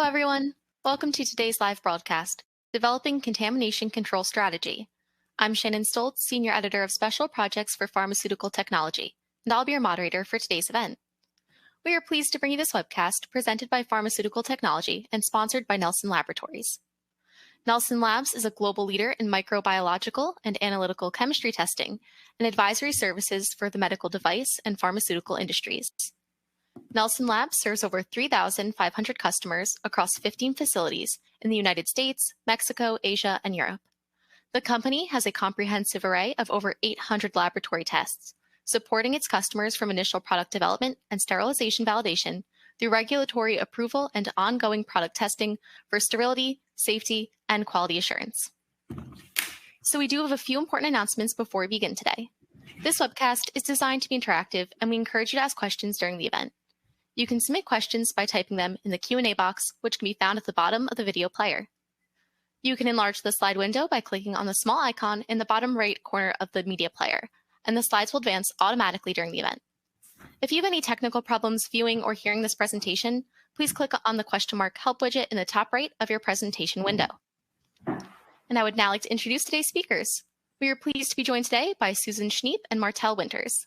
everyone. Welcome to today's live broadcast, Developing Contamination Control Strategy. I'm Shannon Stoltz, Senior Editor of Special Projects for Pharmaceutical Technology, and I'll be your moderator for today's event. We are pleased to bring you this webcast presented by Pharmaceutical Technology and sponsored by Nelson Laboratories. Nelson Labs is a global leader in microbiological and analytical chemistry testing and advisory services for the medical device and pharmaceutical industries. Nelson Labs serves over 3,500 customers across 15 facilities in the United States, Mexico, Asia, and Europe. The company has a comprehensive array of over 800 laboratory tests, supporting its customers from initial product development and sterilization validation through regulatory approval and ongoing product testing for sterility, safety, and quality assurance. So we do have a few important announcements before we begin today. This webcast is designed to be interactive, and we encourage you to ask questions during the event. You can submit questions by typing them in the Q&A box, which can be found at the bottom of the video player. You can enlarge the slide window by clicking on the small icon in the bottom right corner of the media player, and the slides will advance automatically during the event. If you have any technical problems viewing or hearing this presentation, please click on the question mark help widget in the top right of your presentation window. And I would now like to introduce today's speakers. We are pleased to be joined today by Susan Schneep and Martel Winters.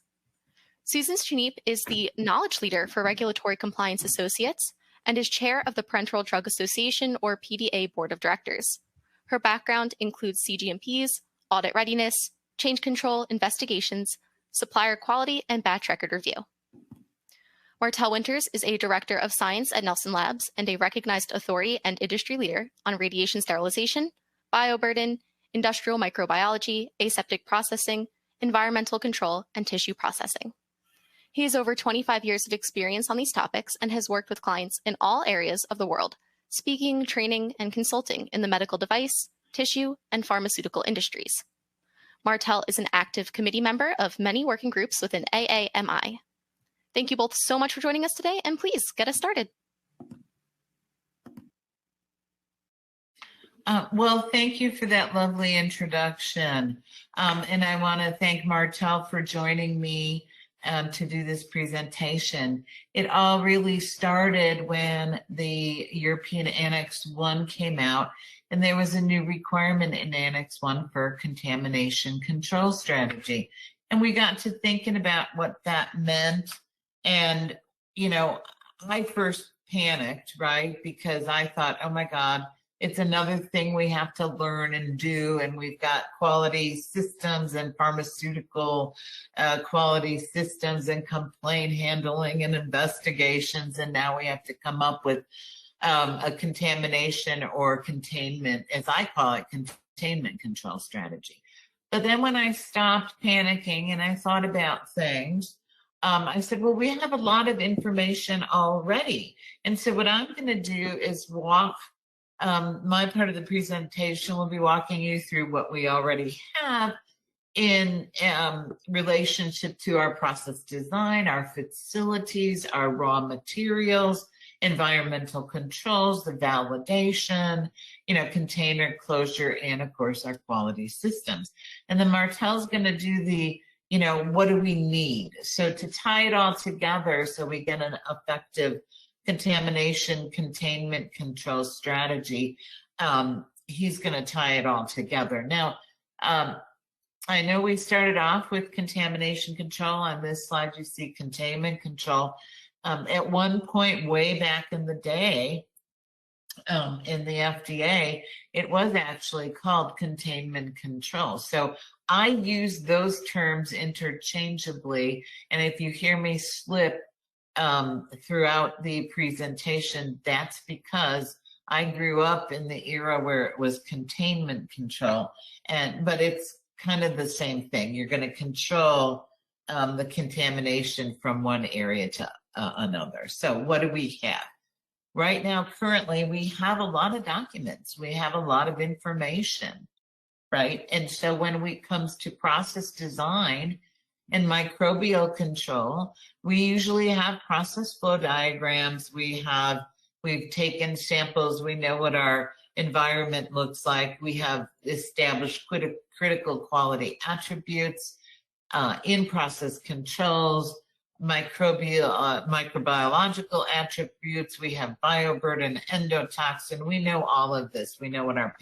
Susan Schneep is the Knowledge Leader for Regulatory Compliance Associates and is Chair of the Parenteral Drug Association, or PDA, Board of Directors. Her background includes CGMPs, audit readiness, change control, investigations, supplier quality, and batch record review. Martel Winters is a Director of Science at Nelson Labs and a recognized authority and industry leader on radiation sterilization, bioburden, industrial microbiology, aseptic processing, environmental control, and tissue processing. He has over 25 years of experience on these topics and has worked with clients in all areas of the world, speaking, training, and consulting in the medical device, tissue, and pharmaceutical industries. Martel is an active committee member of many working groups within AAMI. Thank you both so much for joining us today, and please get us started. Well, thank you for that lovely introduction. And I want to thank Martel for joining me to do this presentation. It all really started when the European Annex 1 came out, and there was a new requirement in Annex 1 for contamination control strategy. And we got to thinking about what that meant. And, you know, I first panicked, right? Because I thought, oh my God, it's another thing we have to learn and do, and we've got quality systems and pharmaceutical quality systems and complaint handling and investigations, and now we have to come up with a contamination or containment, as I call it, containment control strategy. But then when I stopped panicking and I thought about things, I said, well, we have a lot of information already. And so what I'm going to do is walk my part of the presentation will be walking you through what we already have in relationship to our process design, our facilities, our raw materials, environmental controls, the validation, container closure, and of course our quality systems. And then Martel's going to do the, what do we need? So to tie it all together so we get an effective contamination containment control strategy, he's going to tie it all together. Now, I know we started off with contamination control. On this slide, you see containment control. At one point way back in the day, in the FDA, it was actually called containment control. So I use those terms interchangeably, and if you hear me slip throughout the presentation, that's because I grew up in the era where it was containment control, but it's kind of the same thing. You're going to control the contamination from one area to another. So what do we have? Right now, currently, we have a lot of documents. We have a lot of information, right? And so when it comes to process design and microbial control, we usually have process flow diagrams. We've taken samples. We know what our environment looks like. We have established critical quality attributes, in-process controls, microbiological attributes. We have bioburden, endotoxin. We know all of this. We know what our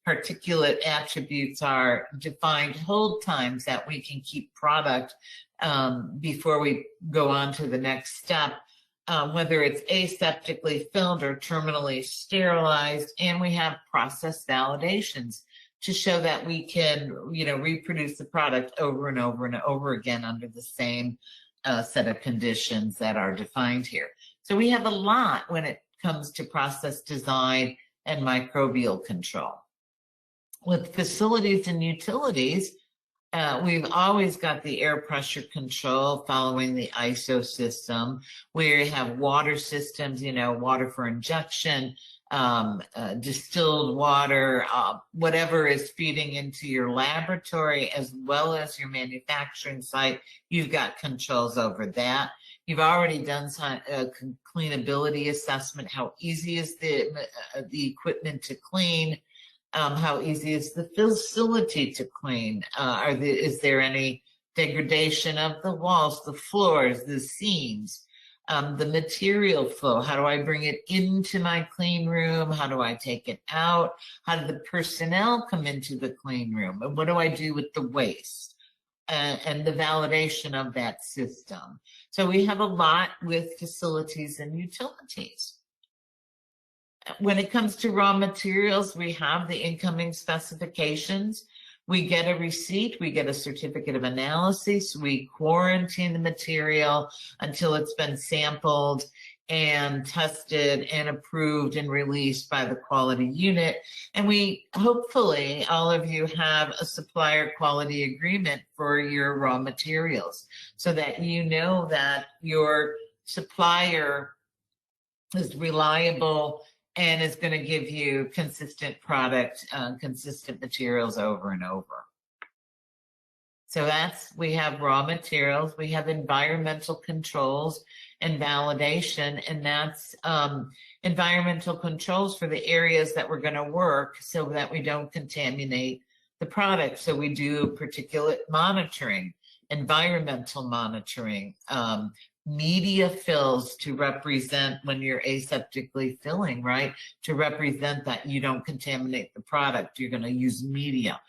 particulate attributes are, defined hold times that we can keep product before we go on to the next step, whether it's aseptically filled or terminally sterilized. And we have process validations to show that we can, reproduce the product over and over and over again under the same set of conditions that are defined here. So we have a lot when it comes to process design and microbial control. With facilities and utilities, we've always got the air pressure control following the ISO system. We have water systems, water for injection, distilled water, whatever is feeding into your laboratory as well as your manufacturing site. You've got controls over that. You've already done a cleanability assessment. How easy is the equipment to clean? How easy is the facility to clean? Is there any degradation of the walls, the floors, the seams? The material flow, how do I bring it into my clean room? How do I take it out? How do the personnel come into the clean room? And what do I do with the waste? And the validation of that system. So we have a lot with facilities and utilities. When it comes to raw materials, we have the incoming specifications. We get a receipt, we get a certificate of analysis, we quarantine the material until it's been sampled and tested and approved and released by the quality unit. And we, hopefully, all of you have a supplier quality agreement for your raw materials so that you know that your supplier is reliable and is going to give you consistent product, consistent materials over and over. So we have raw materials, we have environmental controls and validation, and that's environmental controls for the areas that we're going to work so that we don't contaminate the product. So we do particulate monitoring, environmental monitoring, media fills to represent when you're aseptically filling, right? To represent that you don't contaminate the product, you're going to use media.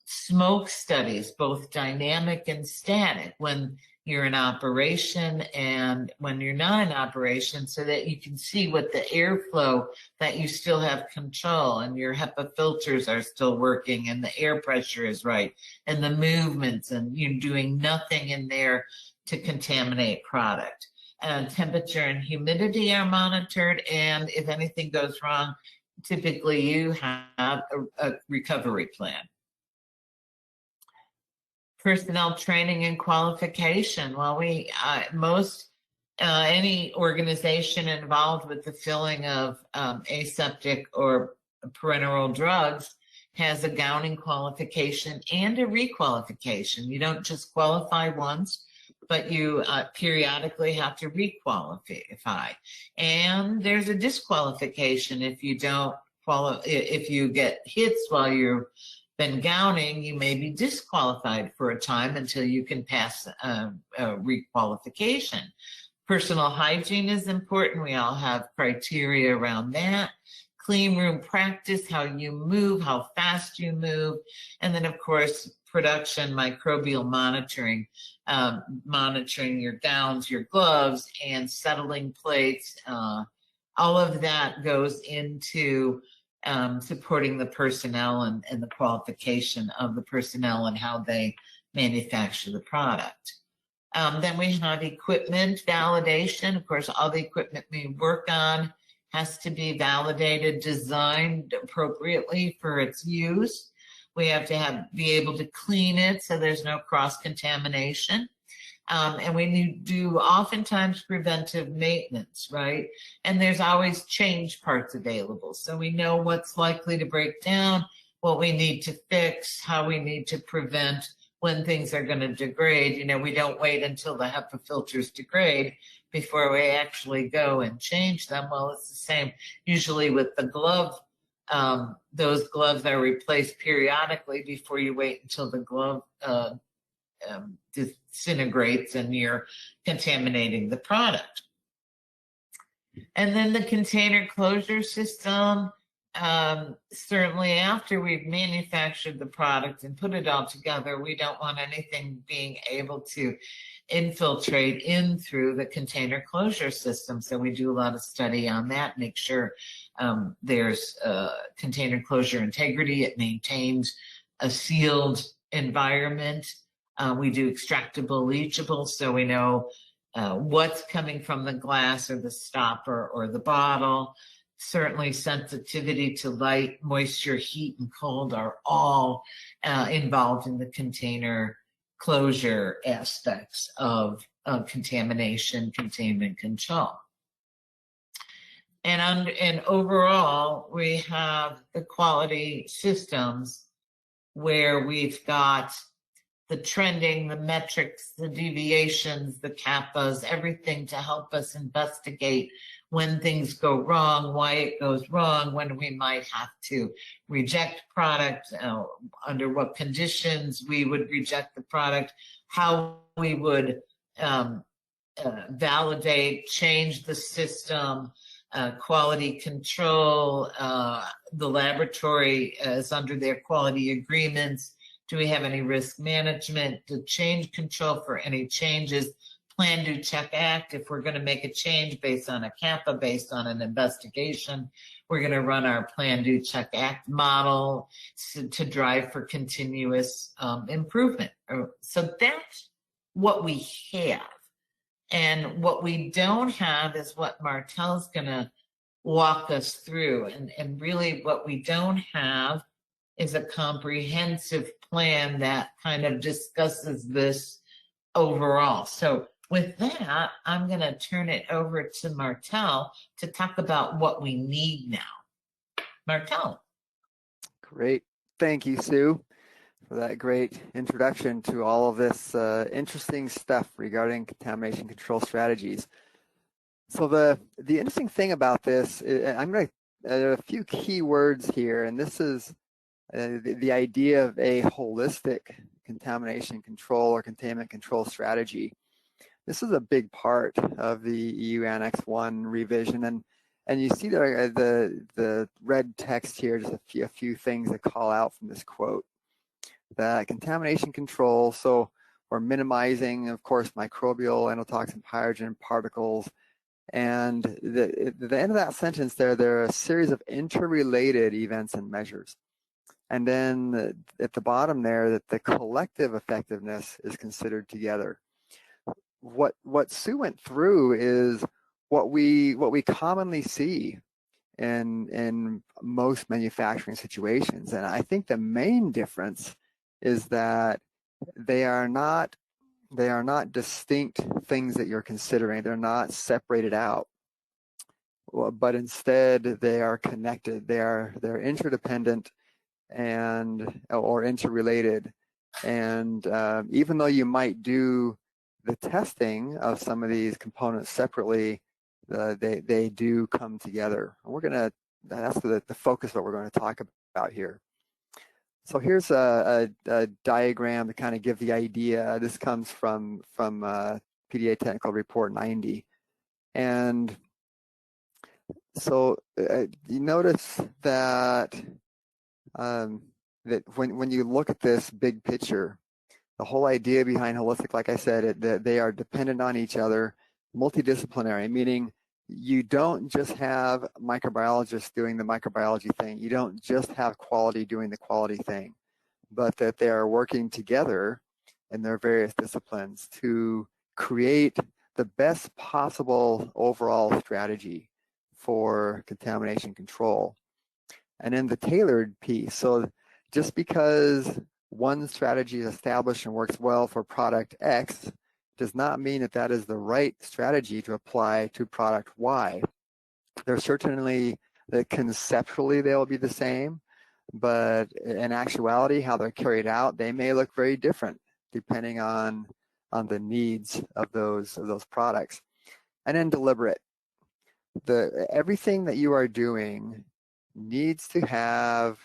Smoke studies, both dynamic and static, when you're in operation and when you're not in operation, so that you can see what the airflow, that you still have control and your HEPA filters are still working and the air pressure is right and the movements, and you're doing nothing in there to contaminate product. Temperature and humidity are monitored, and if anything goes wrong, typically you have a recovery plan. Personnel training and qualification. Well, any organization involved with the filling of aseptic or parenteral drugs has a gowning qualification and a requalification. You don't just qualify once, but you periodically have to requalify. And there's a disqualification if you don't if you get hits while you've been gowning, you may be disqualified for a time until you can pass a requalification. Personal hygiene is important. We all have criteria around that. Clean room practice, how you move, how fast you move. And then, of course, production, microbial monitoring, monitoring your gowns, your gloves, and settling plates. All of that goes into supporting the personnel and the qualification of the personnel and how they manufacture the product. Then we have equipment validation. Of course, all the equipment we work on has to be validated, designed appropriately for its use. We have to be able to clean it so there's no cross-contamination. And we do oftentimes preventive maintenance, right? And there's always change parts available. So we know what's likely to break down, what we need to fix, how we need to prevent when things are going to degrade. We don't wait until the HEPA filters degrade before we actually go and change them. Well, it's the same usually with the glove. Those gloves are replaced periodically before you wait until the glove disintegrates and you're contaminating the product. And then the container closure system, certainly after we've manufactured the product and put it all together, we don't want anything being able to infiltrate in through the container closure system. So we do a lot of study on that, make sure there's container closure integrity. It maintains a sealed environment. We do extractable, leachable, so we know what's coming from the glass or the stopper or the bottle. Certainly sensitivity to light, moisture, heat, and cold are all involved in the container closure aspects of contamination, containment, control. And overall, we have the quality systems where we've got the trending, the metrics, the deviations, the kappas, everything to help us investigate when things go wrong, why it goes wrong, when we might have to reject product, under what conditions we would reject the product, how we would validate, change the system, quality control, the laboratory is under their quality agreements. Do we have any risk management, the change control for any changes, plan, do, check, act. If we're going to make a change based on a kappa, based on an investigation, we're going to run our plan, do, check, act model to drive for continuous improvement. So that's what we have. And what we don't have is what Martel's going to walk us through. And really what we don't have is a comprehensive plan that kind of discusses this overall. So with that, I'm going to turn it over to Martel to talk about what we need now. Martel. Great. Thank you, Sue, for that great introduction to all of this interesting stuff regarding contamination control strategies. So the interesting thing about this, I'm going to, a few key words here, and this is the idea of a holistic contamination control or containment control strategy. This is a big part of the EU Annex 1 revision, and you see there the red text here, just a few things that call out from this quote. That contamination control, so we're minimizing, of course, microbial, endotoxin, pyrogen particles, and the end of that sentence there are a series of interrelated events and measures. And then at the bottom there, that the collective effectiveness is considered together. What Sue went through is what we commonly see in most manufacturing situations, and I think the main difference is that they are not distinct things that you're considering. They're not separated out, but instead they are connected. They're interdependent or interrelated. And even though you might do the testing of some of these components separately, they do come together. And that's the focus of what we're going to talk about here. So here's a diagram to kind of give the idea. This comes from PDA Technical Report 90. And so you notice that that when you look at this big picture, the whole idea behind holistic, like I said, that they are dependent on each other, multidisciplinary, meaning you don't just have microbiologists doing the microbiology thing. You don't just have quality doing the quality thing, but that they are working together in their various disciplines to create the best possible overall strategy for contamination control. And then the tailored piece. So just because one strategy is established and works well for product X does not mean that that is the right strategy to apply to product Y. There's certainly that conceptually they will be the same, but in actuality, how they're carried out, they may look very different depending on the needs of those products. And then deliberate. Everything that you are doing needs to have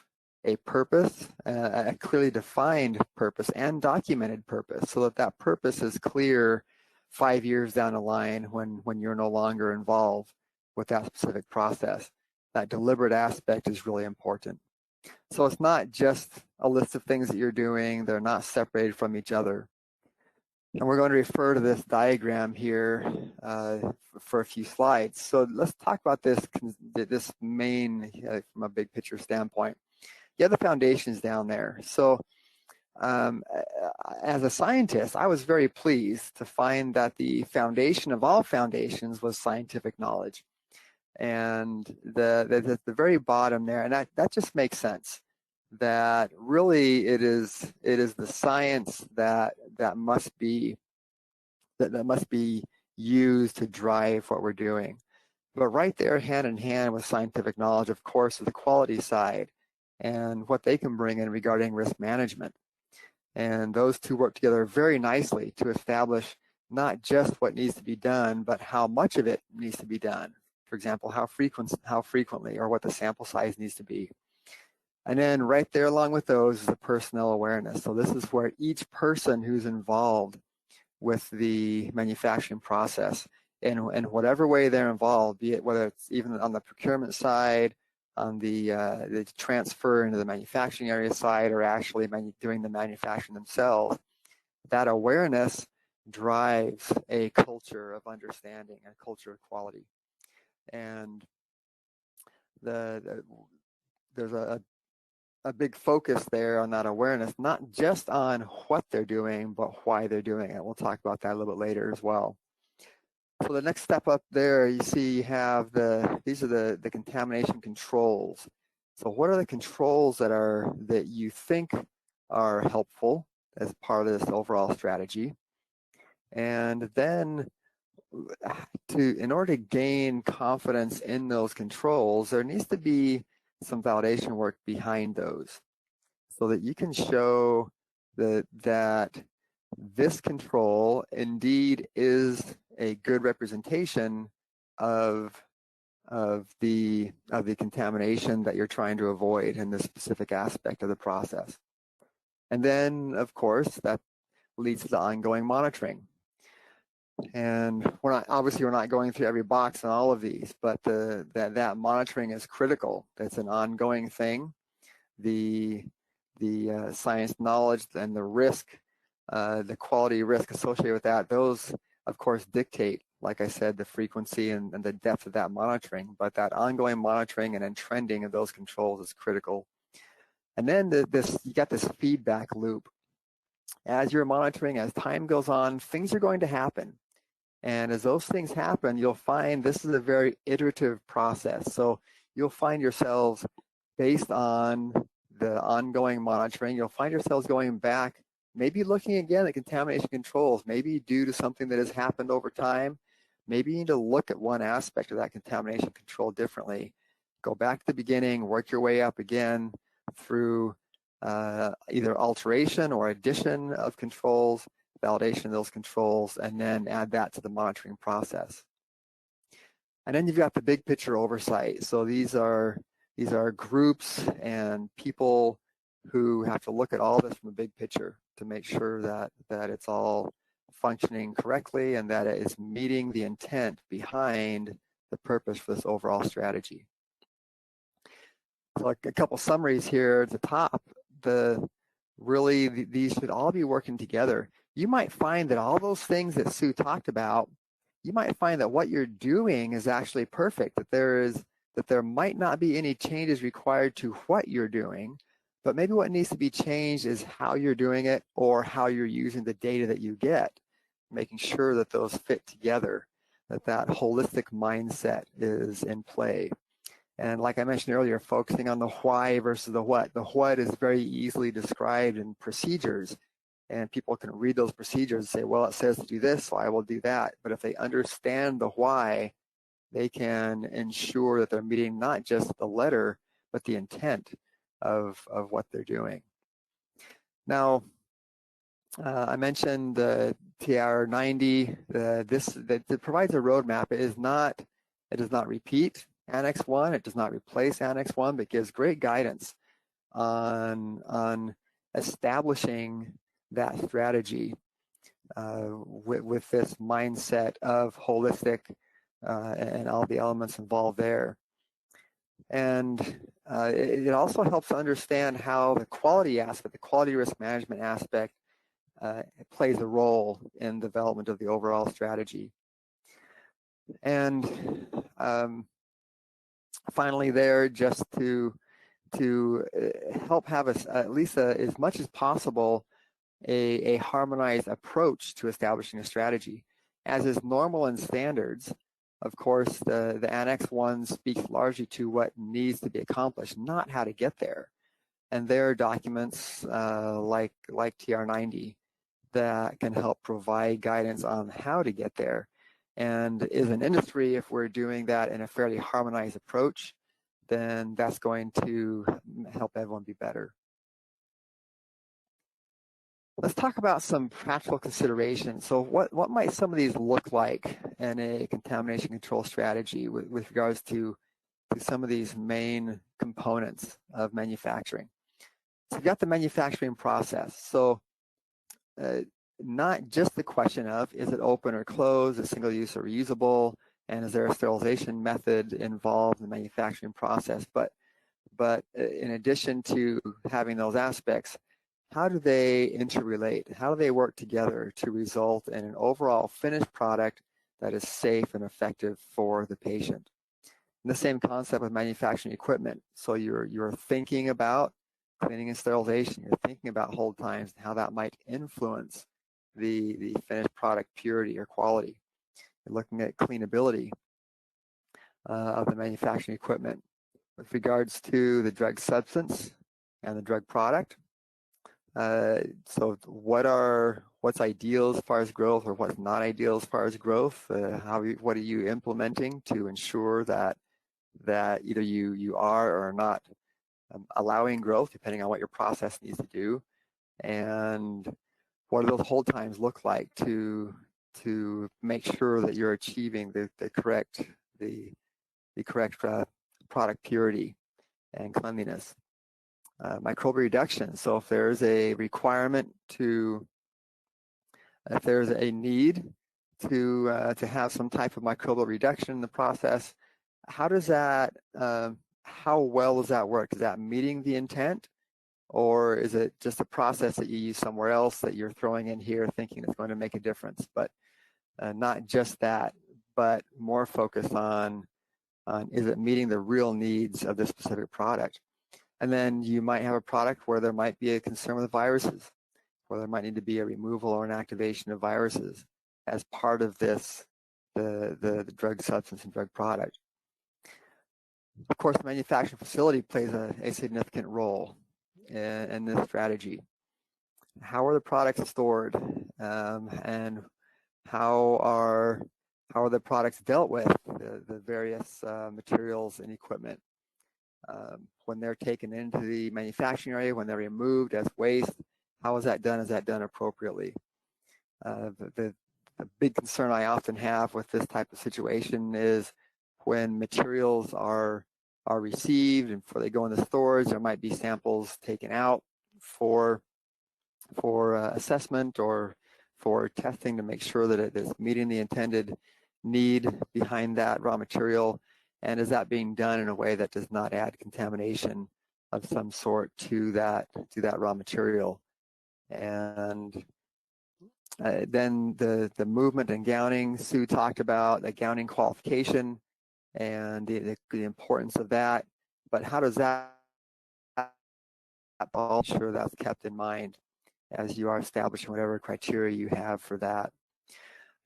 a purpose, a clearly defined purpose and documented purpose, so that that purpose is clear 5 years down the line when you're no longer involved with that specific process. That deliberate aspect is really important. So it's not just a list of things that you're doing. They're not separated from each other. And we're going to refer to this diagram here for a few slides. So let's talk about this main, from a big picture standpoint. You have the foundations down there. So as a scientist, I was very pleased to find that the foundation of all foundations was scientific knowledge. And the very bottom there, and that just makes sense, that really it is the science that must be used to drive what we're doing. But right there, hand in hand with scientific knowledge, of course, is the quality side and what they can bring in regarding risk management. And those two work together very nicely to establish not just what needs to be done, but how much of it needs to be done. For example, how frequently, or what the sample size needs to be. And then right there along with those is the personnel awareness. So this is where each person who's involved with the manufacturing process, in whatever way they're involved, be it whether it's even on the procurement side, on the transfer into the manufacturing area side, or actually doing the manufacturing themselves, that awareness drives a culture of understanding, a culture of quality. And there's a big focus there on that awareness, not just on what they're doing, but why they're doing it. We'll talk about that a little bit later as well. So the next step up there, you see you have these are the contamination controls. So what are the controls that you think are helpful as part of this overall strategy? And then in order to gain confidence in those controls, there needs to be some validation work behind those, so that you can show that this control indeed is a good representation of the contamination that you're trying to avoid in this specific aspect of the process. And then, of course, that leads to the ongoing monitoring. And we're not going through every box on all of these, but that monitoring is critical. That's an ongoing thing. The science knowledge and the risk, the quality risk associated with that, those of course dictate, like I said, the frequency and the depth of that monitoring. But that ongoing monitoring and then trending of those controls is critical. And then you got this feedback loop. As you're monitoring, as time goes on, things are going to happen. And as those things happen, you'll find this is a very iterative process. So you'll find yourselves, based on the ongoing monitoring, you'll find yourselves going back, maybe looking again at contamination controls, maybe due to something that has happened over time. Maybe you need to look at one aspect of that contamination control differently. Go back to the beginning, work your way up again through either alteration or addition of controls, validation of those controls, and then add that to the monitoring process. And then you've got the big picture oversight. So these are groups and people who have to look at all this from a big picture to make sure that it's all functioning correctly and that it is meeting the intent behind the purpose for this overall strategy. So like a couple summaries here at the top. These should all be working together. You might find that all those things that Sue talked about, you might find that what you're doing is actually perfect, that there might not be any changes required to what you're doing, but maybe what needs to be changed is how you're doing it or how you're using the data that you get, making sure that those fit together, that holistic mindset is in play. And like I mentioned earlier, focusing on the why versus the what. The what is very easily described in procedures, and people can read those procedures and say, well, it says to do this, so I will do that. But if they understand the why, they can ensure that they're meeting not just the letter, but the intent of what they're doing. Now, I mentioned the TR 90. That provides a roadmap. It does not repeat Annex 1. It does not replace Annex 1, but gives great guidance on establishing that strategy with this mindset of holistic and all the elements involved there. And it also helps to understand how the quality aspect, the quality risk management aspect, plays a role in development of the overall strategy. And finally there, just to help have us at least as much as possible a harmonized approach to establishing a strategy. As is normal in standards, of course, the Annex 1 speaks largely to what needs to be accomplished, not how to get there. And there are documents like TR90 that can help provide guidance on how to get there. And as an industry, if we're doing that in a fairly harmonized approach, then that's going to help everyone be better. Let's talk about some practical considerations. So what might some of these look like in a contamination control strategy with regards to some of these main components of manufacturing? So you've got the manufacturing process. So not just the question of, is it open or closed, is single use or reusable, and is there a sterilization method involved in the manufacturing process, but in addition to having those aspects, how do they interrelate? How do they work together to result in an overall finished product that is safe and effective for the patient? And the same concept with manufacturing equipment. So you're thinking about cleaning and sterilization. You're thinking about hold times and how that might influence the finished product purity or quality. You're looking at cleanability of the manufacturing equipment. With regards to the drug substance and the drug product, so what's ideal as far as growth or what's not ideal as far as growth? What are you implementing to ensure that either you are or are not allowing growth, depending on what your process needs to do, and what do those hold times look like to make sure that you're achieving the correct product purity and cleanliness. Microbial reduction. So if there's a requirement if there's a need to have some type of microbial reduction in the process, how well does that work? Is that meeting the intent, or is it just a process that you use somewhere else that you're throwing in here thinking it's going to make a difference? But not just that, but more focused on is it meeting the real needs of this specific product? And then you might have a product where there might be a concern with viruses, where there might need to be a removal or an activation of viruses as part of this, the drug substance and drug product. Of course, the manufacturing facility plays a significant role in this strategy. How are the products stored, and how are the products dealt with, the various materials and equipment? When they're taken into the manufacturing area, when they're removed as waste, how is that done? Is that done appropriately? The big concern I often have with this type of situation is when materials are received and before they go into stores, there might be samples taken out for assessment or for testing to make sure that it is meeting the intended need behind that raw material. And is that being done in a way that does not add contamination of some sort to that raw material? And then the movement and gowning, Sue talked about the gowning qualification and the importance of that. But how does that all sure that's kept in mind as you are establishing whatever criteria you have for that?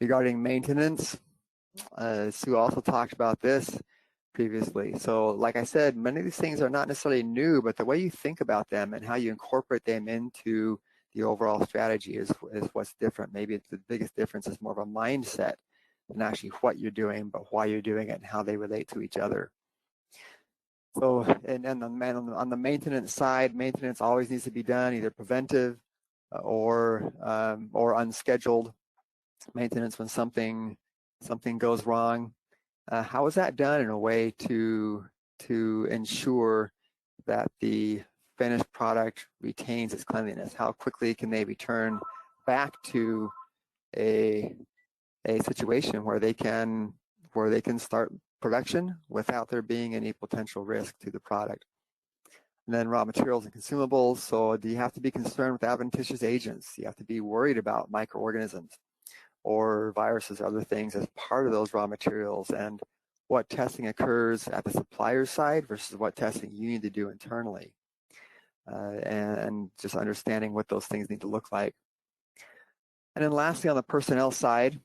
Regarding maintenance, Sue also talked about this previously. So like I said, many of these things are not necessarily new, but the way you think about them and how you incorporate them into the overall strategy is what's different. Maybe the biggest difference is more of a mindset than actually what you're doing, but why you're doing it and how they relate to each other. So, and on the maintenance side, maintenance always needs to be done either preventive or unscheduled maintenance when something goes wrong. How is that done in a way to ensure that the finished product retains its cleanliness? How quickly can they return back to a situation where they can start production without there being any potential risk to the product? And then raw materials and consumables. So do you have to be concerned with adventitious agents? You have to be worried about microorganisms or viruses or other things as part of those raw materials, and what testing occurs at the supplier side versus what testing you need to do internally, and just understanding what those things need to look like. And then lastly, on the personnel side,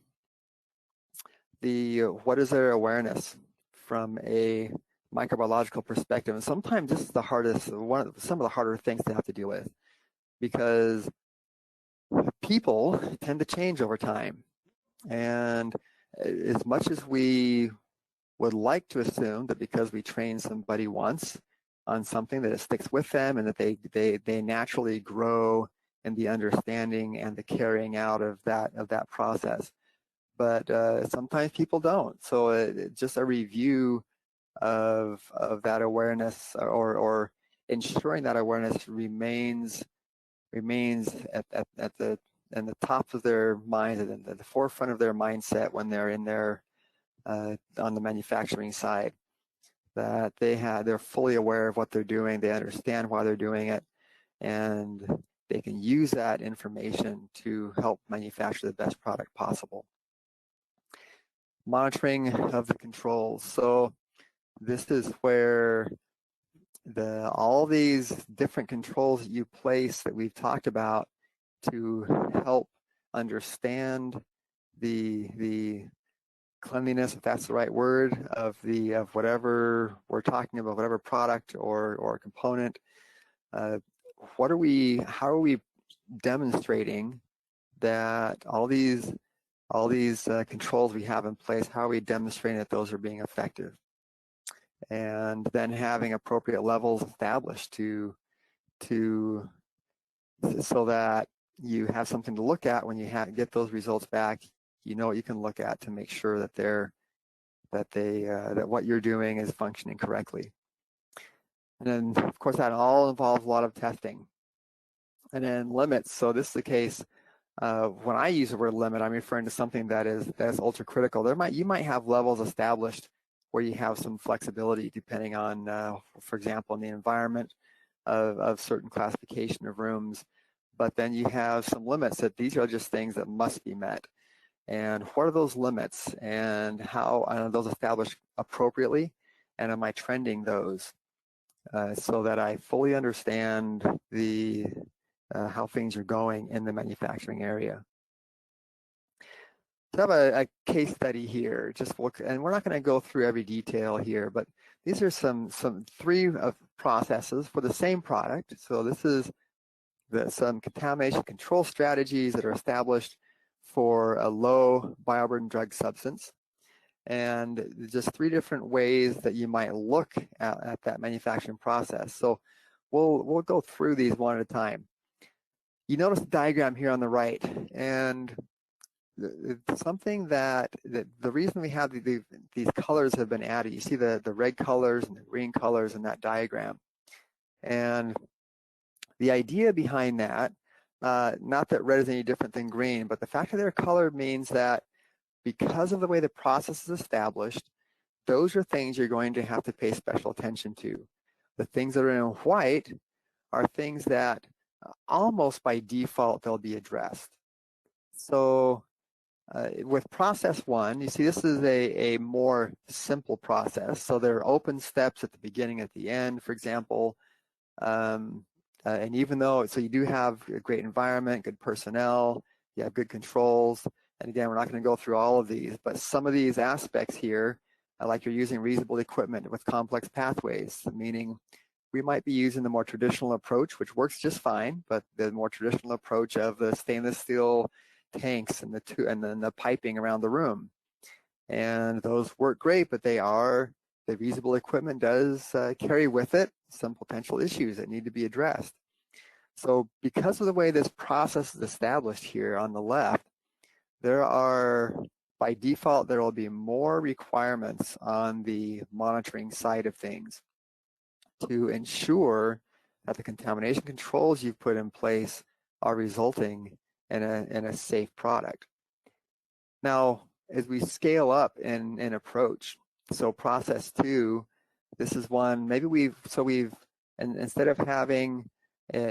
what is their awareness from a microbiological perspective? And sometimes this is the hardest, some of the harder things to have to deal with, because people tend to change over time. And as much as we would like to assume that because we train somebody once on something that it sticks with them and that they naturally grow in the understanding and the carrying out of that process, but sometimes people don't. So just a review of that awareness, or ensuring that awareness remains at the top of their minds and at the forefront of their mindset when they're in their on the manufacturing side, that they're fully aware of what they're doing, they understand why they're doing it, and they can use that information to help manufacture the best product possible. Monitoring of the controls. So this is where all these different controls that you place that we've talked about to help understand the cleanliness, if that's the right word, of whatever we're talking about, whatever product or component. How are we demonstrating that all these controls we have in place, how are we demonstrating that those are being effective? And then having appropriate levels established so that you have something to look at when you get those results back. You know what you can look at to make sure that what you're doing is functioning correctly. And then, of course, that all involves a lot of testing. And then limits. So this is the case. When I use the word limit, I'm referring to something that's ultra critical. You might have levels established where you have some flexibility depending on, for example, in the environment of certain classification of rooms. But then you have some limits that these are just things that must be met. And what are those limits, and how are those established appropriately? And am I trending those so that I fully understand how things are going in the manufacturing area? So I have a case study here. And we're not going to go through every detail here, but these are some three processes for the same product. So this is some contamination control strategies that are established for a low bioburden drug substance, and just three different ways that you might look at that manufacturing process. So we'll go through these one at a time. You notice the diagram here on the right, and something that the reason we have these colors have been added. You see the red colors and the green colors in that diagram, and the idea behind that, not that red is any different than green, but the fact that they're colored means that because of the way the process is established, those are things you're going to have to pay special attention to. The things that are in white are things that almost by default they'll be addressed. So with process one, you see this is a more simple process. So there are open steps at the beginning, at the end, for example. And even though, so you do have a great environment, good personnel, you have good controls. And again, we're not going to go through all of these, but some of these aspects here, like you're using reasonable equipment with complex pathways, meaning we might be using the more traditional approach, which works just fine, but the more traditional approach of the stainless steel tanks and then the piping around the room. And those work great, but the reusable equipment does carry with it some potential issues that need to be addressed. So because of the way this process is established here on the left, by default, there will be more requirements on the monitoring side of things to ensure that the contamination controls you've put in place are resulting in a safe product. Now, as we scale up in approach, so process 2, this is one, maybe instead of having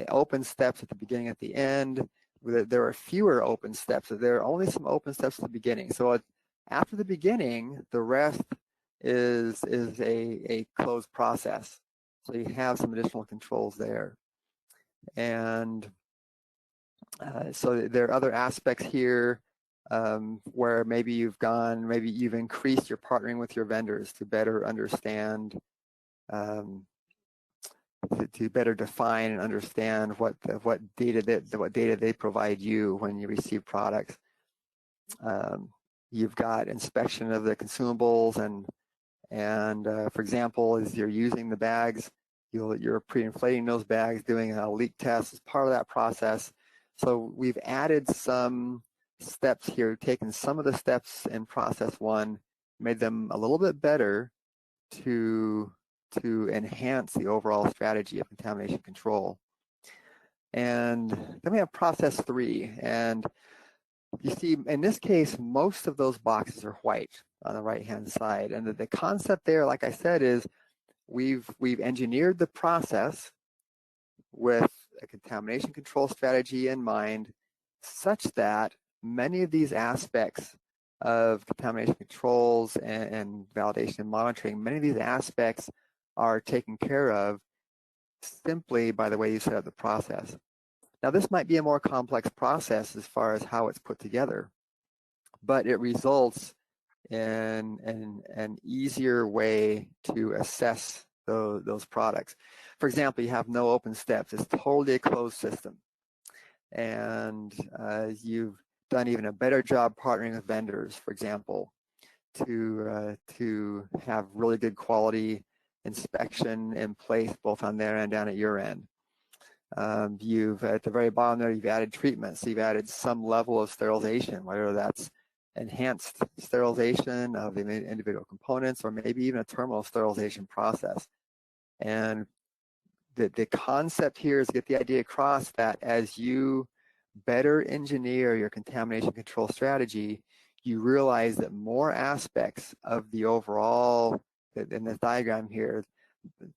open steps at the beginning, at the end, there are fewer open steps. There are only some open steps at the beginning. So after the beginning, the rest is a closed process. So you have some additional controls there. And so there are other aspects here where maybe you've increased your partnering with your vendors to better understand, to better define and understand what data they provide you when you receive products. You've got inspection of the consumables, and for example, as you're using the bags, you're pre-inflating those bags, doing a leak test as part of that process. So we've added some steps here, taken some of the steps in process 1, made them a little bit better to enhance the overall strategy of contamination control. And then we have process 3, and you see in this case most of those boxes are white on the right hand side, and the concept there, like I said, is we've engineered the process with a contamination control strategy in mind, such that many of these aspects of contamination controls and validation and monitoring, many of these aspects are taken care of simply by the way you set up the process. Now, this might be a more complex process as far as how it's put together, but it results in an easier way to assess those products. For example, you have no open steps. It's totally a closed system. And you've done even a better job partnering with vendors, for example, to have really good quality inspection in place, both on their end and at your end. You've, at the very bottom there, you've added treatments. So you've added some level of sterilization, whether that's enhanced sterilization of the individual components or maybe even a terminal sterilization process. And the concept here is to get the idea across that as you better engineer your contamination control strategy, you realize that more aspects of the overall, in this diagram here,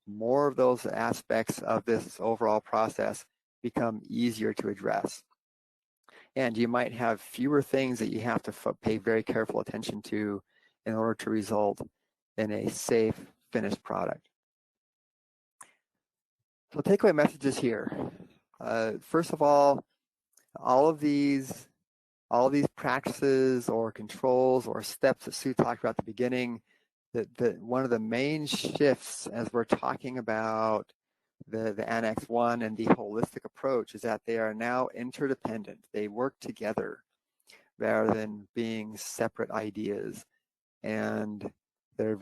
more of those aspects of this overall process become easier to address. And you might have fewer things that you have to pay very careful attention to in order to result in a safe finished product. So takeaway messages here. First of all of these practices or controls or steps that Sue talked about at the beginning, that one of the main shifts as we're talking about the Annex 1 and the holistic approach is that they are now interdependent. They work together rather than being separate ideas. And they're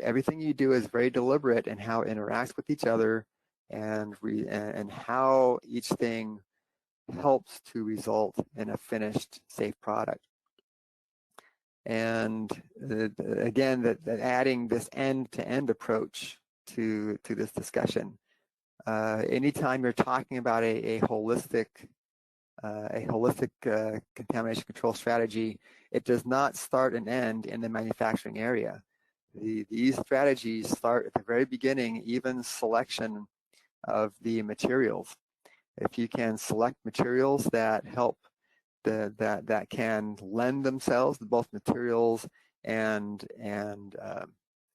everything you do is very deliberate in how it interacts with each other and how each thing helps to result in a finished, safe product. And again, that adding this end-to-end approach to this discussion. Anytime you're talking about a holistic contamination control strategy, it does not start and end in the manufacturing area. These strategies start at the very beginning, even selection of the materials. If you can select materials that help, that can lend themselves to both materials and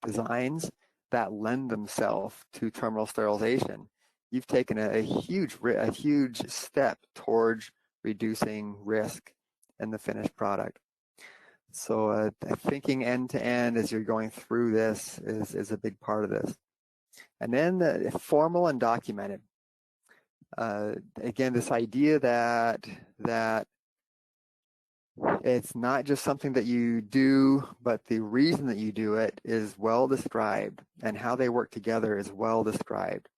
designs that lend themselves to terminal sterilization, you've taken a huge step towards reducing risk in the finished product. So thinking end to end as you're going through this is a big part of this. And then the formal and documented. Again, this idea that it's not just something that you do, but the reason that you do it is well described, and how they work together is well described,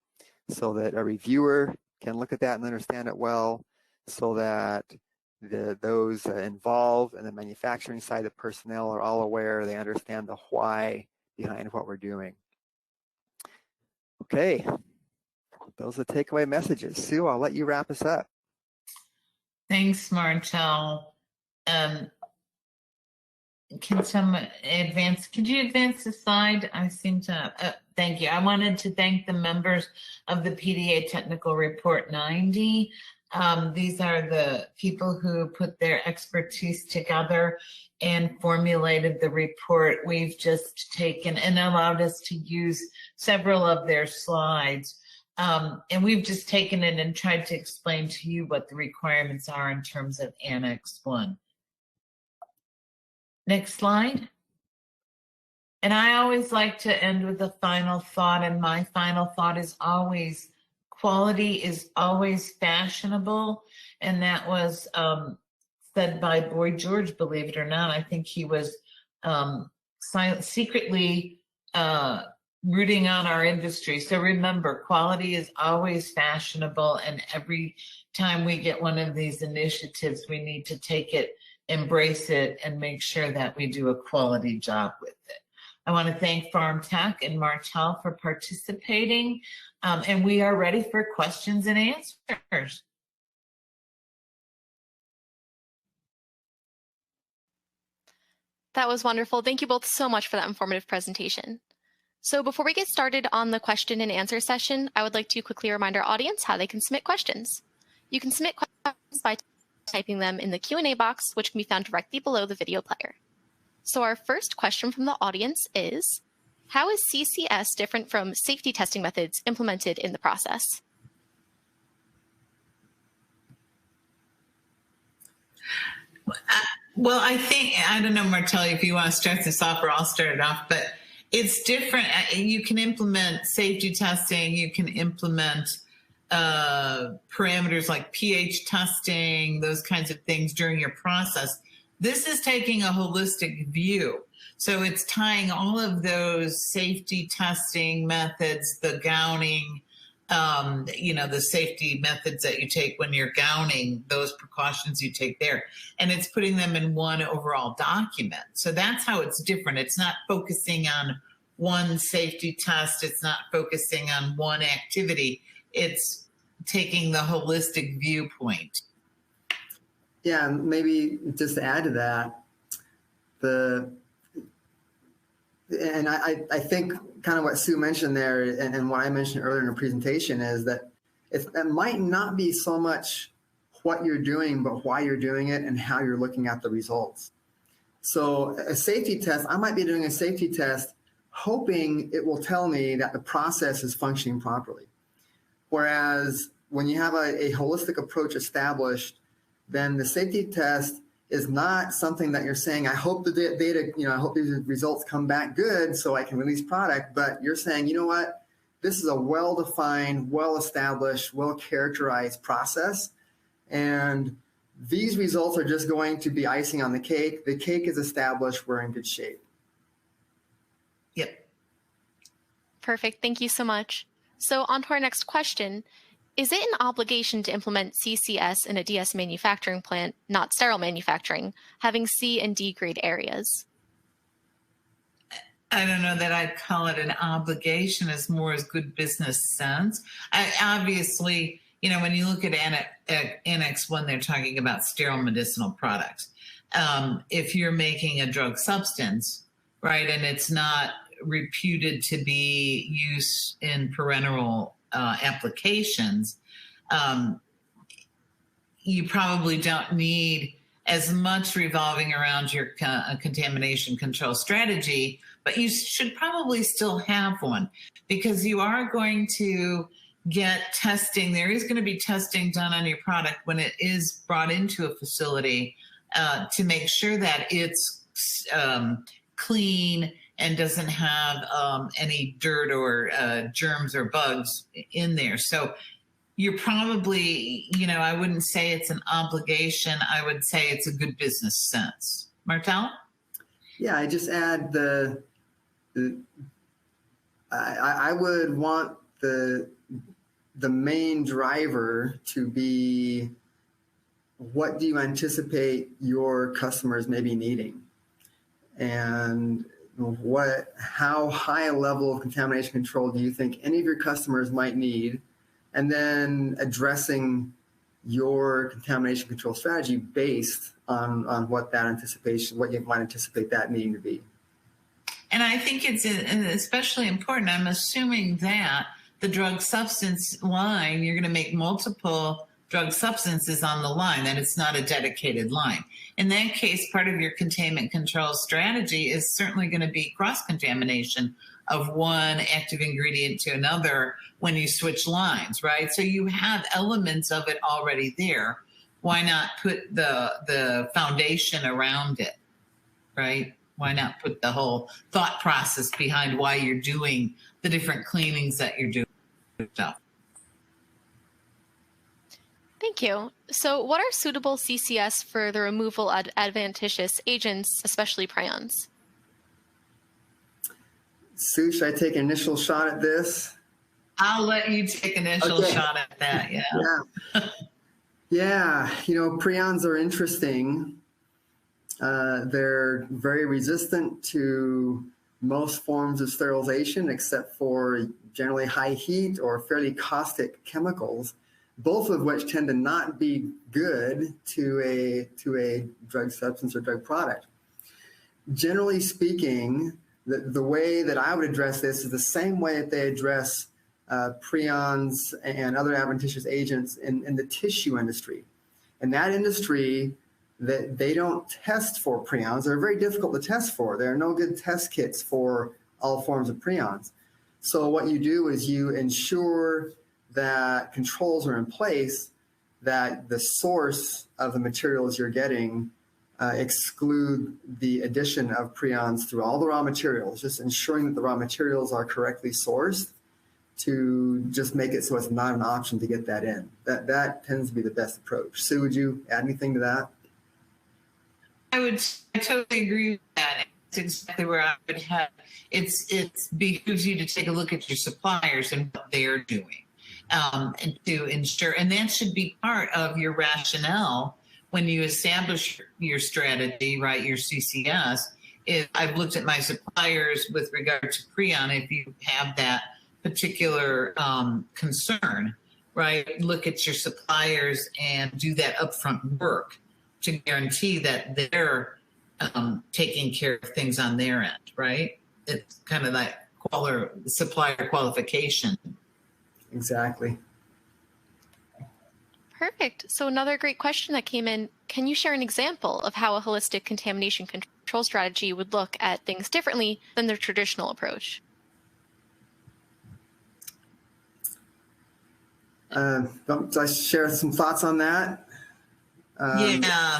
so that a reviewer can look at that and understand it well, so that those involved in the manufacturing side, the personnel, are all aware, they understand the why behind what we're doing. Okay, those are takeaway messages. Sue, I'll let you wrap us up. Thanks, Martel. Could you advance the slide? I seem to, thank you. I wanted to thank the members of the PDA Technical Report 90. These are the people who put their expertise together and formulated the report. We've just taken and allowed us to use several of their slides. And we've just taken it and tried to explain to you what the requirements are in terms of Annex 1. Next slide. And I always like to end with a final thought, and my final thought is always, quality is always fashionable, and that was said by Boy George, believe it or not. I think he was secretly rooting on our industry. So remember, quality is always fashionable, and every time we get one of these initiatives, we need to take it, embrace it, and make sure that we do a quality job with it. I want to thank Pharm Tech and Martel for participating, and we are ready for questions and answers. That was wonderful. Thank you both so much for that informative presentation. So before we get started on the question and answer session, I would like to quickly remind our audience how they can submit questions. You can submit questions by typing them in the Q&A box, which can be found directly below the video player. So our first question from the audience is, how is CCS different from safety testing methods implemented in the process? Well, I don't know, Martelli, if you want to start this off or I'll start it off, but it's different. You can implement safety testing, you can implement parameters like pH testing, those kinds of things during your process. This is taking a holistic view. So it's tying all of those safety testing methods, the gowning, the safety methods that you take when you're gowning, those precautions you take there, and it's putting them in one overall document. So that's how it's different. It's not focusing on one safety test. It's not focusing on one activity. It's taking the holistic viewpoint. Yeah, maybe just to add to that, I think kind of what Sue mentioned there and what I mentioned earlier in the presentation is that it might not be so much what you're doing, but why you're doing it and how you're looking at the results. So a safety test, I might be doing a safety test hoping it will tell me that the process is functioning properly. Whereas when you have a holistic approach established, then the safety test is not something that you're saying, I hope the data, I hope these results come back good so I can release product, but you're saying, you know what, this is a well-defined, well-established, well-characterized process, and these results are just going to be icing on the cake. The cake is established, we're in good shape. Yep. Perfect, thank you so much. So on to our next question. Is it an obligation to implement CCS in a DS manufacturing plant, not sterile manufacturing, having C and D grade areas? I don't know that I'd call it an obligation as more as good business sense. Obviously, when you look at Annex 1, they're talking about sterile medicinal products. If you're making a drug substance, right, and it's not reputed to be used in parenteral applications, you probably don't need as much revolving around your contamination control strategy, but you should probably still have one because you are going to get testing. There is going to be testing done on your product when it is brought into a facility to make sure that it's clean and doesn't have any dirt or germs or bugs in there. So you're probably, I wouldn't say it's an obligation. I would say it's a good business sense. Martel? Yeah, I just add I would want the main driver to be, what do you anticipate your customers may be needing? And how high a level of contamination control do you think any of your customers might need? and then addressing your contamination control strategy based on what you might anticipate that needing to be. And I think it's especially important. I'm assuming that the drug substance line, you're going to make multiple drug substances on the line, that it's not a dedicated line. In that case, part of your containment control strategy is certainly going to be cross-contamination of one active ingredient to another when you switch lines, right? So you have elements of it already there. Why not put the foundation around it, right? Why not put the whole thought process behind why you're doing the different cleanings that you're doing? Thank you. So what are suitable CCS for the removal of adventitious agents, especially prions? Sue, should I take an initial shot at this? I'll let you take an initial shot at that, yeah. Yeah, prions are interesting. They're very resistant to most forms of sterilization, except for generally high heat or fairly caustic chemicals, both of which tend to not be good to a drug substance or drug product. Generally speaking, the way that I would address this is the same way that they address prions and other adventitious agents in the tissue industry. In that industry, that they don't test for prions. They're very difficult to test for. There are no good test kits for all forms of prions. So what you do is you ensure that controls are in place, that the source of the materials you're getting exclude the addition of prions through all the raw materials, just ensuring that the raw materials are correctly sourced to just make it so it's not an option to get that in. That tends to be the best approach. Sue, would you add anything to that? I totally agree with that. It's exactly where I would have. It behooves you to take a look at your suppliers and what they're doing, and to ensure, and that should be part of your rationale when you establish your strategy, right? Your CCS. If I've looked at my suppliers with regard to prion, if you have that particular concern, right? Look at your suppliers and do that upfront work to guarantee that they're taking care of things on their end, right? It's kind of that supplier qualification. Exactly. Perfect. So another great question that came in, can you share an example of how a holistic contamination control strategy would look at things differently than the traditional approach? So I share some thoughts on that.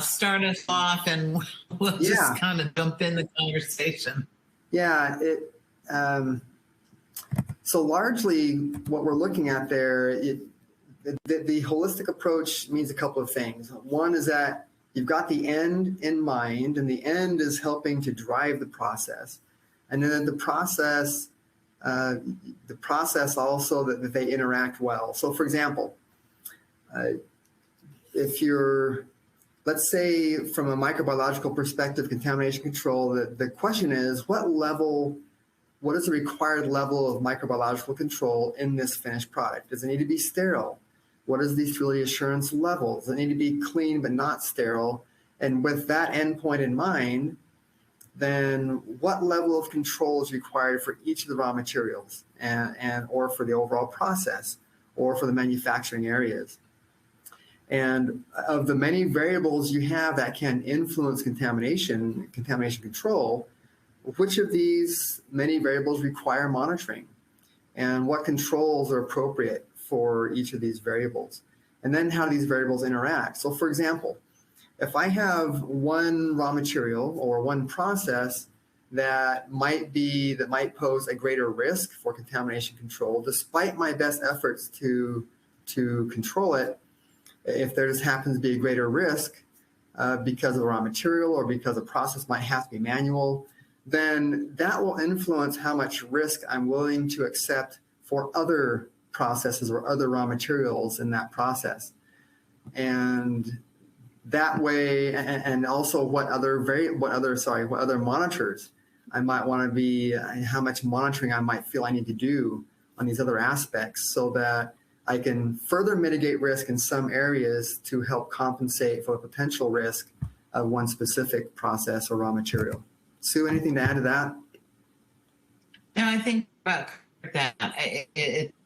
Start us off and we'll just kind of jump in the conversation. Yeah, so largely what we're looking at there, the holistic approach means a couple of things. One is that you've got the end in mind, and the end is helping to drive the process. And then the process also that they interact well. So for example, let's say from a microbiological perspective, contamination control, the question is, what is the required level of microbiological control in this finished product? Does it need to be sterile? What is the sterility assurance level? Does it need to be clean but not sterile? And with that endpoint in mind, then what level of control is required for each of the raw materials or for the overall process or for the manufacturing areas? And of the many variables you have that can influence contamination control, which of these many variables require monitoring? And what controls are appropriate for each of these variables? And then how do these variables interact? So for example, if I have one raw material or one process that might pose a greater risk for contamination control, despite my best efforts to control it, if there just happens to be a greater risk because of the raw material or because the process might have to be manual, then that will influence how much risk I'm willing to accept for other processes or other raw materials in that process. And that way, and also what other monitors I might want to be, how much monitoring I might feel I need to do on these other aspects, so that I can further mitigate risk in some areas to help compensate for the potential risk of one specific process or raw material. Sue, anything to add to that? No, I think about that.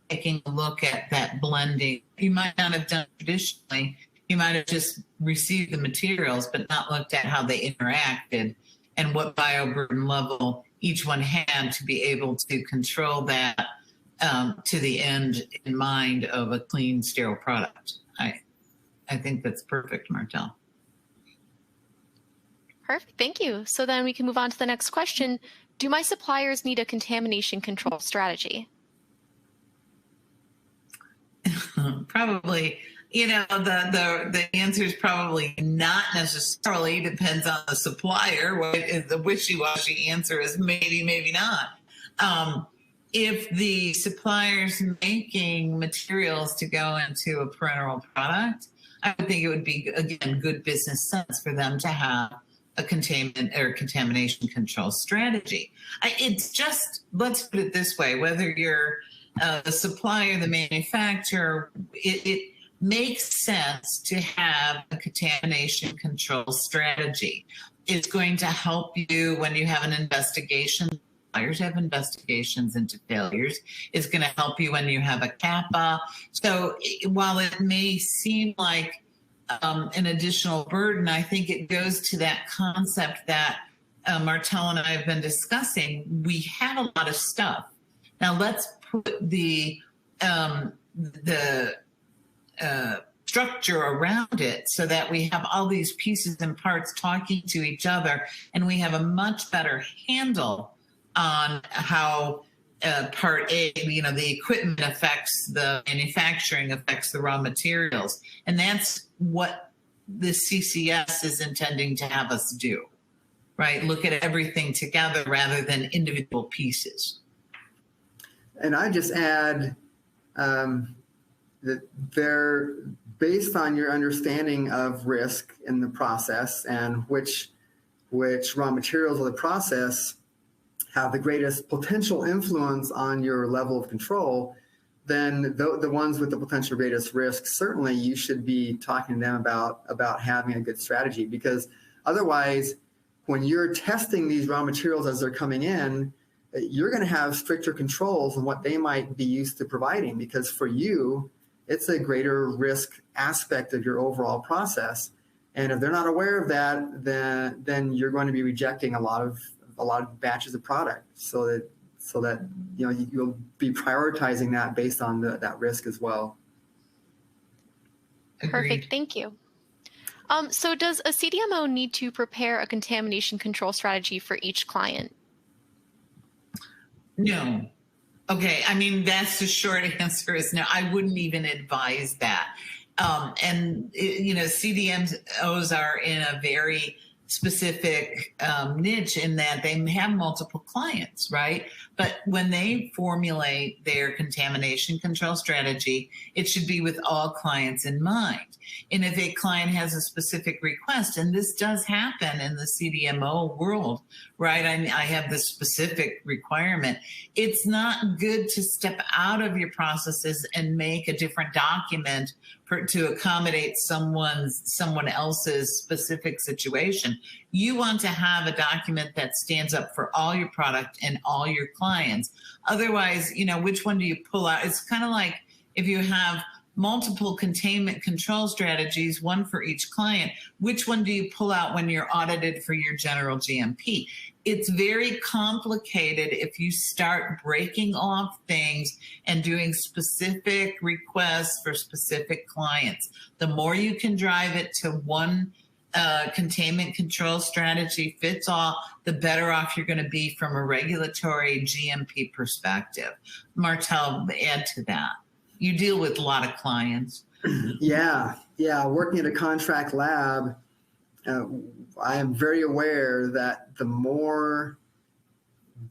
Taking a look at that blending, you might not have done traditionally. You might have just received the materials, but not looked at how they interacted and what bioburden level each one had to be able to control that to the end in mind of a clean, sterile product. I think that's perfect, Martel. Perfect, thank you. So then we can move on to the next question. Do my suppliers need a contamination control strategy? Probably, the answer is probably not necessarily. Depends on the supplier. The wishy-washy answer is maybe, maybe not. If the supplier's making materials to go into a parenteral product, I would think it would be, again, good business sense for them to have a containment or contamination control strategy. It's just, let's put it this way, whether you're the supplier, the manufacturer, it makes sense to have a contamination control strategy. It's going to help you when you have an investigation. Suppliers have investigations into failures. It's going to help you when you have a CAPA. So while it may seem like an additional burden, I think it goes to that concept that Martel and I have been discussing. We have a lot of stuff. Now let's put the structure around it so that we have all these pieces and parts talking to each other, and we have a much better handle on how part A, the equipment affects the manufacturing, affects the raw materials. And that's what the CCS is intending to have us do, right? Look at everything together rather than individual pieces. And I just add that they're based on your understanding of risk in the process and which raw materials of the process have the greatest potential influence on your level of control, then the ones with the potential greatest risk, certainly you should be talking to them about having a good strategy, because otherwise, when you're testing these raw materials as they're coming in, you're going to have stricter controls on what they might be used to providing, because for you, it's a greater risk aspect of your overall process. And if they're not aware of that, then you're going to be rejecting a lot of batches of product, so that you'll be prioritizing that based on that risk as well. Agreed. Perfect, thank you. So does a CDMO need to prepare a contamination control strategy for each client? No. Okay, that's the short answer is no. I wouldn't even advise that. CDMOs are in a very specific niche in that they have multiple clients, right? But when they formulate their contamination control strategy, it should be with all clients in mind. And if a client has a specific request, and this does happen in the CDMO world, right? I have this specific requirement. It's not good to step out of your processes and make a different document to accommodate someone else's specific situation. You want to have a document that stands up for all your product and all your clients. Otherwise, which one do you pull out? It's kind of like if you have multiple containment control strategies, one for each client, which one do you pull out when you're audited for your general GMP? It's very complicated if you start breaking off things and doing specific requests for specific clients. The more you can drive it to one containment control strategy fits all, the better off you're going to be from a regulatory GMP perspective. Martel, add to that. You deal with a lot of clients. Yeah. Working at a contract lab, I am very aware that the more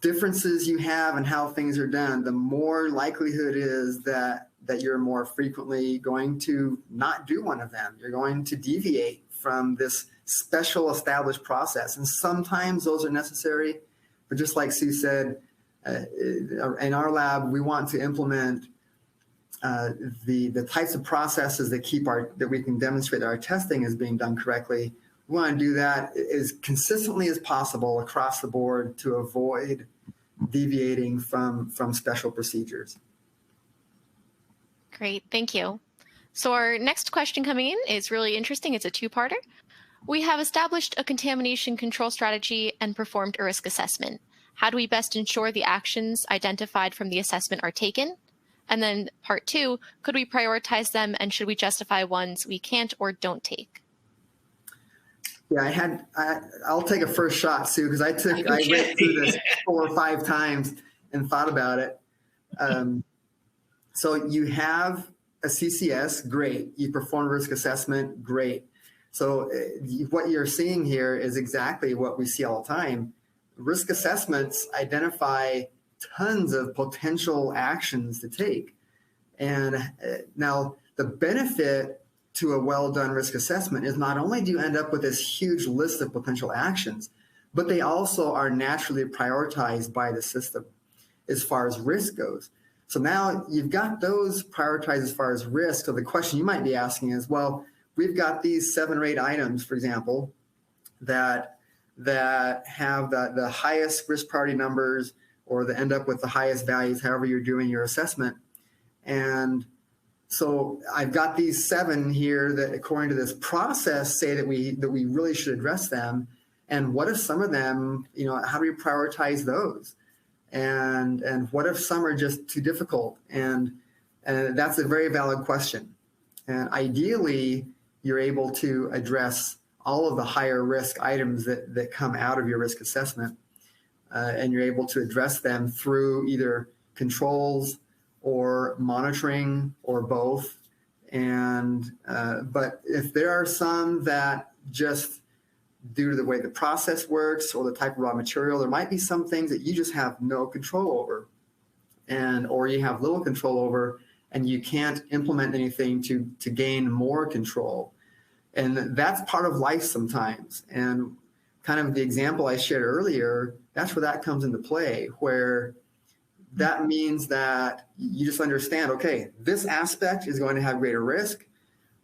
differences you have in how things are done, the more likelihood is that you're more frequently going to not do one of them. You're going to deviate from this special established process. And sometimes those are necessary, but just like Sue said, in our lab, we want to implement the types of processes that we can demonstrate that our testing is being done correctly. We want to do that as consistently as possible across the board to avoid deviating from special procedures. Great, thank you. So our next question coming in is really interesting. It's a two-parter. We have established a contamination control strategy and performed a risk assessment. How do we best ensure the actions identified from the assessment are taken? And then part two, could we prioritize them and should we justify ones we can't or don't take? Yeah, I'll take a first shot, Sue, because I read through this 4 or 5 times and thought about it. So you have a CCS, great. You perform risk assessment, great. So what you're seeing here is exactly what we see all the time. Risk assessments identify tons of potential actions to take. And now the benefit to a well-done risk assessment is not only do you end up with this huge list of potential actions, but they also are naturally prioritized by the system as far as risk goes. So now you've got those prioritized as far as risk. So the question you might be asking is, well, we've got these 7 or 8 items, for example, that have the highest risk priority numbers or that end up with the highest values, however you're doing your assessment. And so I've got these 7 here that, according to this process, say that we really should address them. And what if some of them, how do we prioritize those? And what if some are just too difficult? And that's a very valid question. And ideally, you're able to address all of the higher risk items that come out of your risk assessment, and you're able to address them through either controls or monitoring or both. And but if there are some that just due to the way the process works or the type of raw material, there might be some things that you just have no control over, or you have little control over, and you can't implement anything to gain more control. And that's part of life sometimes. And kind of the example I shared earlier, that's where that comes into play, where that means that you just understand, okay, this aspect is going to have greater risk.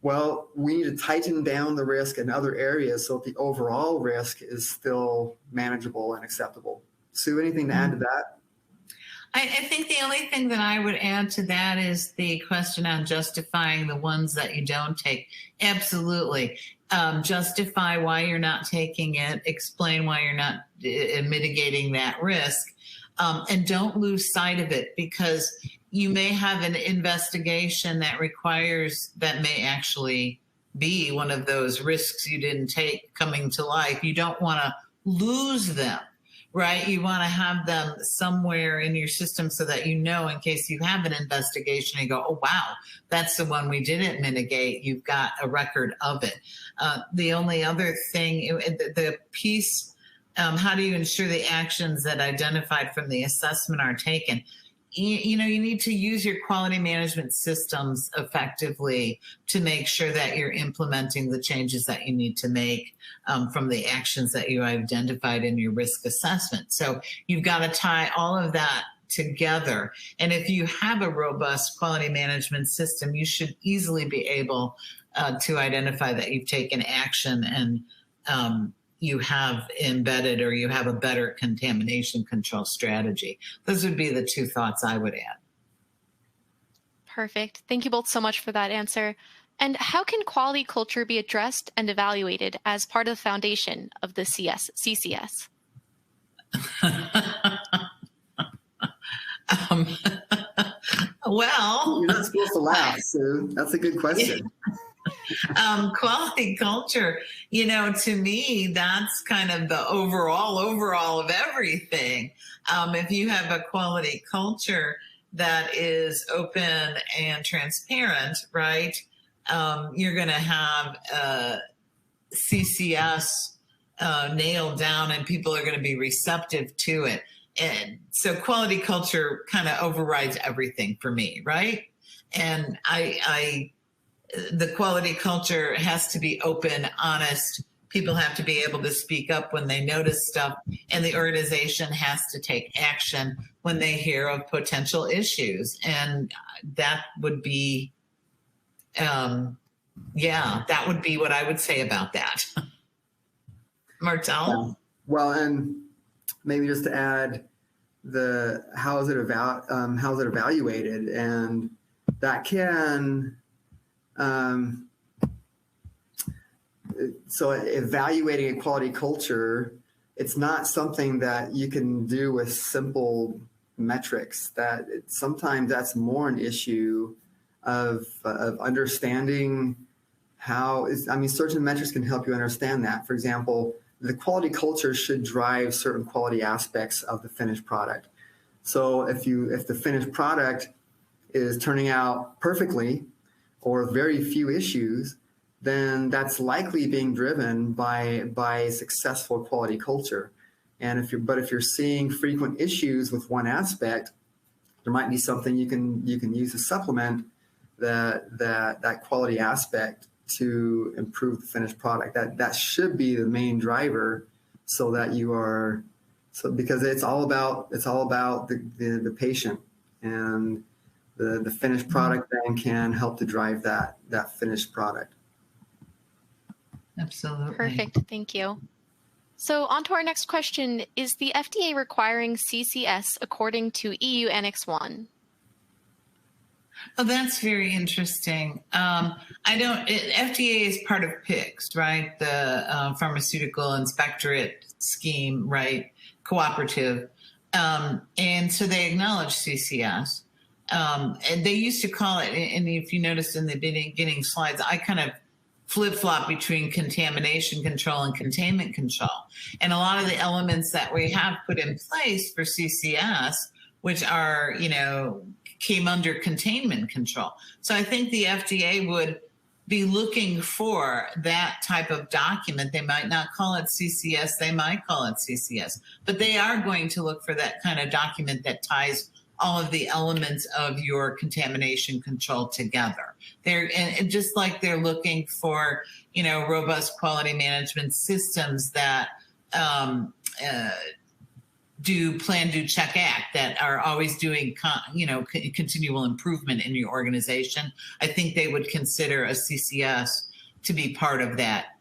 Well, we need to tighten down the risk in other areas so that the overall risk is still manageable and acceptable. Sue, anything to add to that? I think the only thing that I would add to that is the question on justifying the ones that you don't take. Absolutely. Justify why you're not taking it, explain why you're not mitigating that risk, and don't lose sight of it, because you may have an investigation that may actually be one of those risks you didn't take coming to life. You don't want to lose them. Right? You want to have them somewhere in your system so that in case you have an investigation, you go, oh, wow, that's the one we didn't mitigate. You've got a record of it. The only other thing, the piece, how do you ensure the actions that identified from the assessment are taken? You need to use your quality management systems effectively to make sure that you're implementing the changes that you need to make from the actions that you identified in your risk assessment. So you've got to tie all of that together. And if you have a robust quality management system, you should easily be able to identify that you've taken action and you have embedded or you have a better contamination control strategy. Those would be the 2 thoughts I would add. Perfect. Thank you both so much for that answer. And how can quality culture be addressed and evaluated as part of the foundation of the CCS? Well, you're not supposed to laugh, Sue. That's a good question. Quality culture, to me, that's kind of the overall of everything. If you have a quality culture that is open and transparent, right, you're going to have CCS nailed down and people are going to be receptive to it. And so quality culture kind of overrides everything for me, right? And the quality culture has to be open, honest, People have to be able to speak up when they notice stuff, and the organization has to take action when they hear of potential issues. And that would be, that would be what I would say about that. Martel? Yeah. Well, and maybe just to add, how is it evaluated, and that can so evaluating a quality culture, it's not something that you can do with simple metrics. Sometimes that's more an issue of understanding certain metrics can help you understand that. For example, the quality culture should drive certain quality aspects of the finished product. So if the finished product is turning out perfectly or very few issues, then that's likely being driven by a successful quality culture. And if you're seeing frequent issues with one aspect, there might be something you can use to supplement that quality aspect to improve the finished product. That should be the main driver, because it's all about the patient, and the finished product then can help to drive that finished product. Absolutely. Perfect. Thank you. So on to our next question. Is the FDA requiring CCS according to EU Annex 1? Oh, that's very interesting. FDA is part of PICS, right? The Pharmaceutical Inspectorate Scheme, right? Cooperative. And so they acknowledge CCS. And they used to call it, and if you noticed in the beginning slides, I kind of flip-flop between contamination control and containment control. And a lot of the elements that we have put in place for CCS, which are, came under containment control. So I think the FDA would be looking for that type of document. They might not call it CCS, they might call it CCS, but they are going to look for that kind of document that ties all of the elements of your contamination control together. And just like they're looking for, robust quality management systems that do plan, do, check, act, that are always doing, continual improvement in your organization. I think they would consider a CCS to be part of that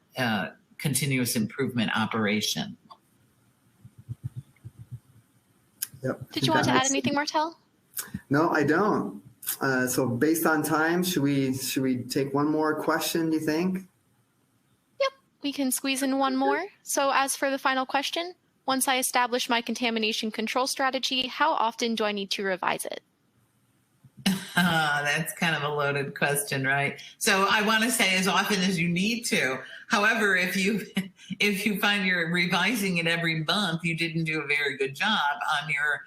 continuous improvement operation. Yep. Did you want to add anything, Martel? No, I don't. So based on time, should we take one more question, do you think? Yep, we can squeeze in one more. So as for the final question, once I establish my contamination control strategy, how often do I need to revise it? That's kind of a loaded question, right? So I want to say as often as you need to. However, if you find you're revising it every month, you didn't do a very good job on your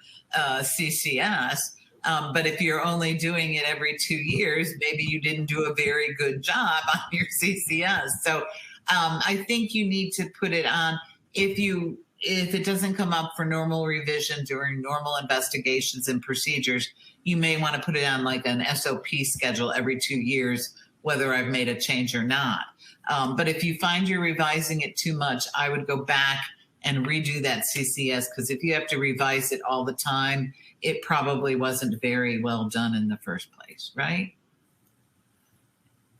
CCS. But if you're only doing it every 2 years, maybe you didn't do a very good job on your CCS. So I think you need to put it on if it doesn't come up for normal revision during normal investigations and procedures, you may want to put it on like an SOP schedule every 2 years, whether I've made a change or not. But if you find you're revising it too much, I would go back and redo that CCS, because if you have to revise it all the time, it probably wasn't very well done in the first place, right?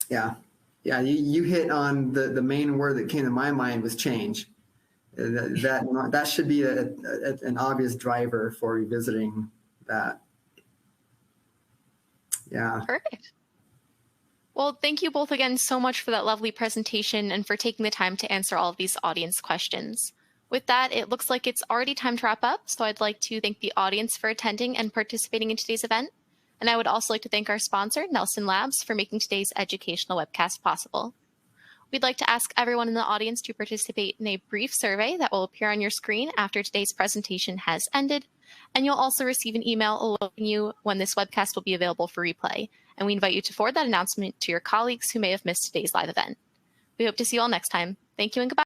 Yeah. You hit on the main word that came to my mind was change. That should be an obvious driver for revisiting that. Yeah. Perfect. Well, thank you both again so much for that lovely presentation and for taking the time to answer all of these audience questions. With that, it looks like it's already time to wrap up, so I'd like to thank the audience for attending and participating in today's event. And I would also like to thank our sponsor, Nelson Labs, for making today's educational webcast possible. We'd like to ask everyone in the audience to participate in a brief survey that will appear on your screen after today's presentation has ended, and you'll also receive an email alerting you when this webcast will be available for replay, and we invite you to forward that announcement to your colleagues who may have missed today's live event. We hope to see you all next time. Thank you and goodbye.